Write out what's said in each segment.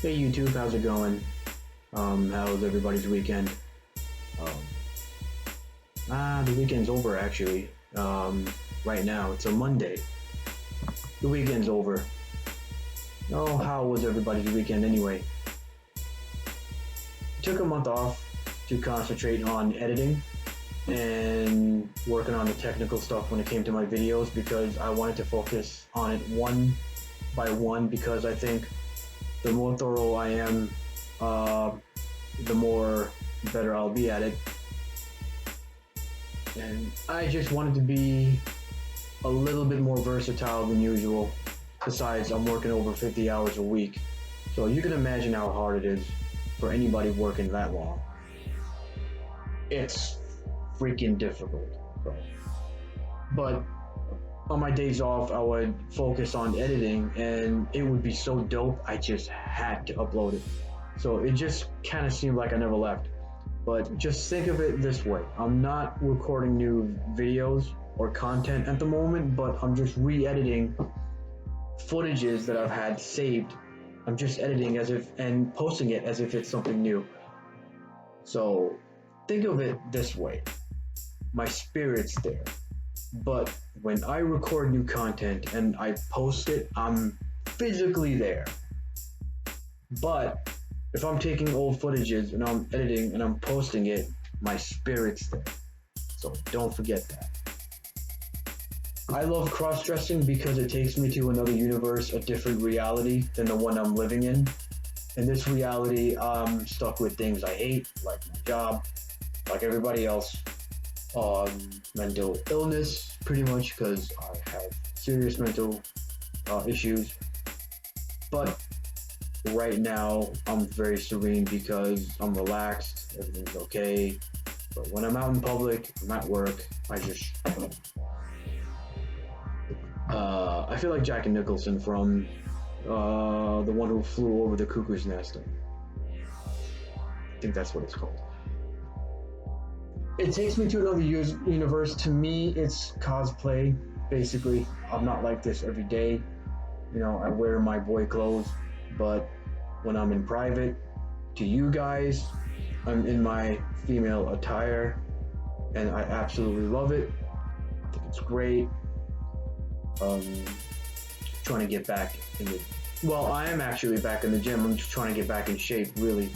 Hey YouTube, how's it going? How's everybody's weekend? The weekend's over actually. Right now, it's a Monday. The weekend's over. Oh, how was everybody's weekend anyway? Took a month off to concentrate on editing and working on the technical stuff when it came to my videos because I wanted to focus on it one by one because I think the more thorough I am, the more better I'll be at it. And I just wanted to be a little bit more versatile than usual. Besides, I'm working over 50 hours a week. So you can imagine how hard it is for anybody working that long. It's freaking difficult. But on my days off, I would focus on editing and it would be so dope, I just had to upload it. So it just kind of seemed like I never left. But just think of it this way. I'm not recording new videos or content at the moment, but I'm just re-editing footages that I've had saved. I'm just editing as if and posting it as if it's something new. So think of it this way. My spirit's there. But when I record new content and I post it, I'm physically there. But if I'm taking old footages and I'm editing and I'm posting it, my spirit's there. So don't forget that. I love cross-dressing because it takes me to another universe, a different reality than the one I'm living in. In this reality, I'm stuck with things I hate, like my job, like everybody else. Mental illness, pretty much, because I have serious mental issues. But right now, I'm very serene because I'm relaxed, everything's okay. But when I'm out in public, I'm at work, I just... I feel like Jack and Nicholson from the one who flew over the cuckoo's nest. I think that's what it's called. It takes me to another universe. To me, it's cosplay, basically. I'm not like this every day. You know, I wear my boy clothes, but when I'm in private, to you guys, I'm in my female attire, and I absolutely love it. I think it's great. Trying to get back in the... Well, I am actually back in the gym. I'm just trying to get back in shape, really.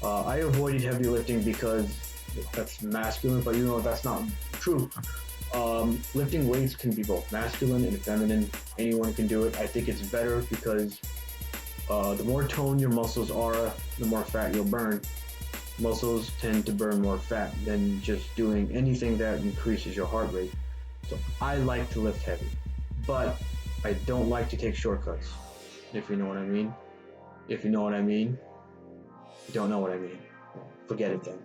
I avoided heavy lifting because that's masculine, but you know that's not true. Lifting weights can be both masculine and feminine. Anyone can do it. I think it's better because the more toned your muscles are, the more fat you'll burn. Muscles tend to burn more fat than just doing anything that increases your heart rate. So I like to lift heavy, but I don't like to take shortcuts, if you know what I mean. If you know what I mean, you don't know what I mean. Forget it then.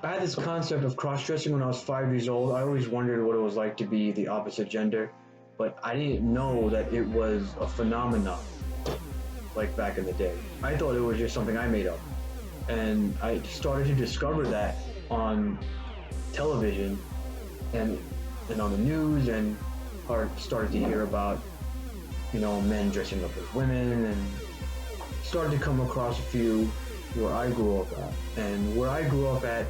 I had this concept of cross-dressing when I was 5 years old. I always wondered what it was like to be the opposite gender, but I didn't know that it was a phenomenon, like back in the day. I thought it was just something I made up. And I started to discover that on television and on the news, and started to hear about, you know, men dressing up as women, and started to come across a few where I grew up at. And where I grew up at,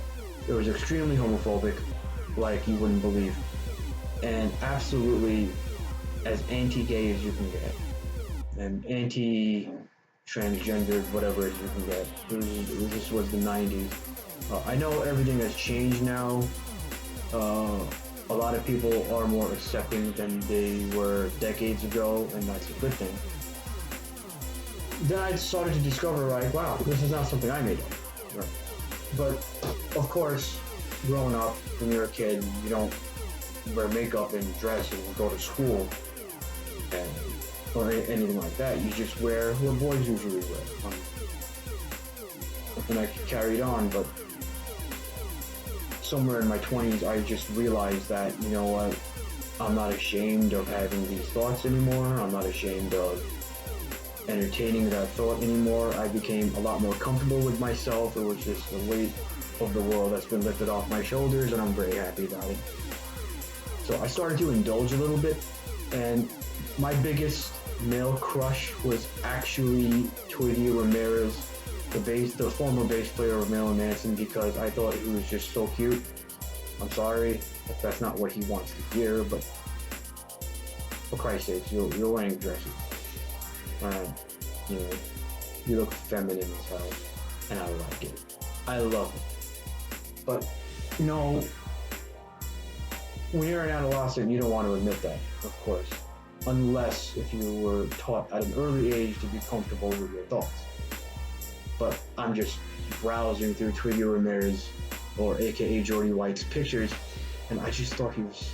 it was extremely homophobic, like you wouldn't believe, and absolutely as anti-gay as you can get, and anti-transgendered, whatever you can get. This was the 90s, I know everything has changed now. A lot of people are more accepting than they were decades ago, and that's a good thing. Then I started to discover, like, wow, this is not something I made up. Right. But of course, growing up, when you're a kid, you don't wear makeup and dress and go to school and, or anything like that. You just wear what boys usually wear. And I carried on, but somewhere in my 20s, I just realized that, you know what, I'm not ashamed of having these thoughts anymore. I'm not ashamed of entertaining that thought anymore. I became a lot more comfortable with myself. It was just the weight of the world that's been lifted off my shoulders, and I'm very happy about it. So I started to indulge a little bit, and my biggest male crush was actually Twiggy Ramirez, the former bass player of Marilyn Manson, because I thought he was just so cute. I'm sorry if that's not what he wants to hear, but for Christ's sakes, you're wearing dresses. You know, you look feminine as hell, and I like it. I love it. But, you know, when you're an adolescent, you don't want to admit that, of course. Unless if you were taught at an early age to be comfortable with your thoughts. But I'm just browsing through Twiggy Ramirez, or aka Jordy White's pictures, and I just thought he was,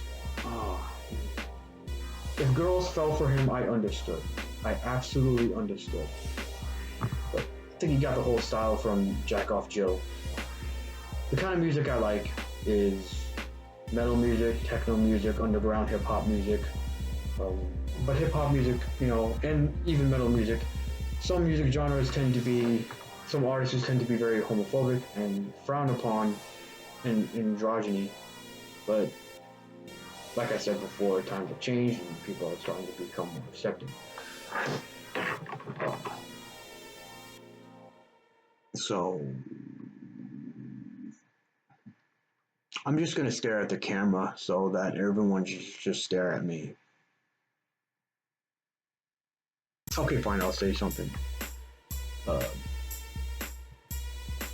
If girls fell for him, I understood. I absolutely understood. But I think he got the whole style from Jack Off Joe. The kind of music I like is metal music, techno music, underground hip hop music. But hip hop music, you know, and even metal music, some music genres some artists tend to be very homophobic and frown upon androgyny. But like I said before, times have changed and people are starting to become more accepting. So I'm just gonna stare at the camera so that everyone just stare at me. Okay, fine, I'll say something.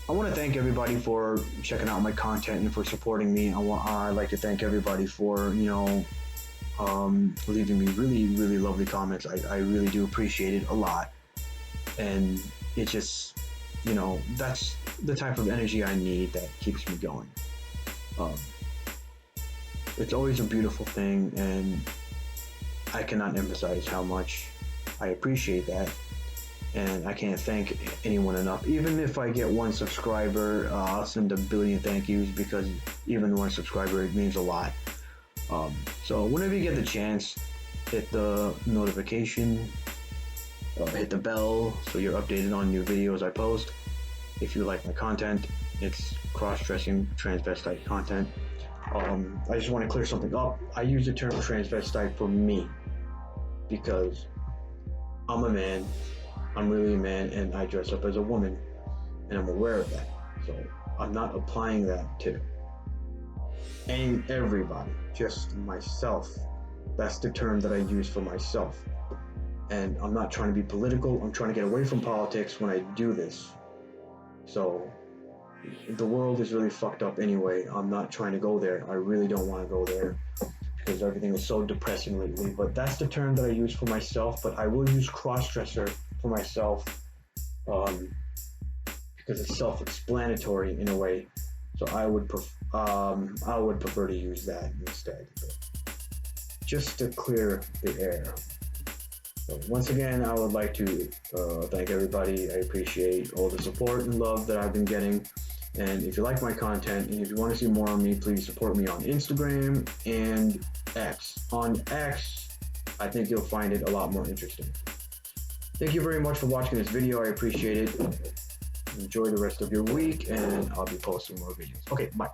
I want to thank everybody for checking out my content and for supporting me. I'd like to thank everybody for, you know, leaving me really, really lovely comments. I really do appreciate it a lot. And it just, you know, that's the type of energy I need that keeps me going. It's always a beautiful thing, and I cannot emphasize how much I appreciate that. And I can't thank anyone enough. Even if I get one subscriber, I'll send a billion thank yous, because even one subscriber, it means a lot. So whenever you get the chance, hit the notification, hit the bell so you're updated on new videos I post. If you like my content, it's cross-dressing transvestite content. I just want to clear something up. I use the term transvestite for me because I'm a man. I'm really a man, and I dress up as a woman, and I'm aware of that. So I'm not applying that to everybody, just myself. That's the term that I use for myself. And I'm not trying to be political. I'm trying to get away from politics when I do this. So the world is really fucked up anyway. I'm not trying to go there. I really don't want to go there, because everything is so depressing lately. But that's the term that I use for myself. But I will use crossdresser for myself, because it's self-explanatory in a way. So I would prefer to use that instead, just to clear the air. So once again, I would like to thank everybody. I appreciate all the support and love that I've been getting. And if you like my content, and if you want to see more of me, please support me on Instagram and X. On X, I think you'll find it a lot more interesting. Thank you very much for watching this video. I appreciate it. Enjoy the rest of your week, and I'll be posting more videos. Okay, bye.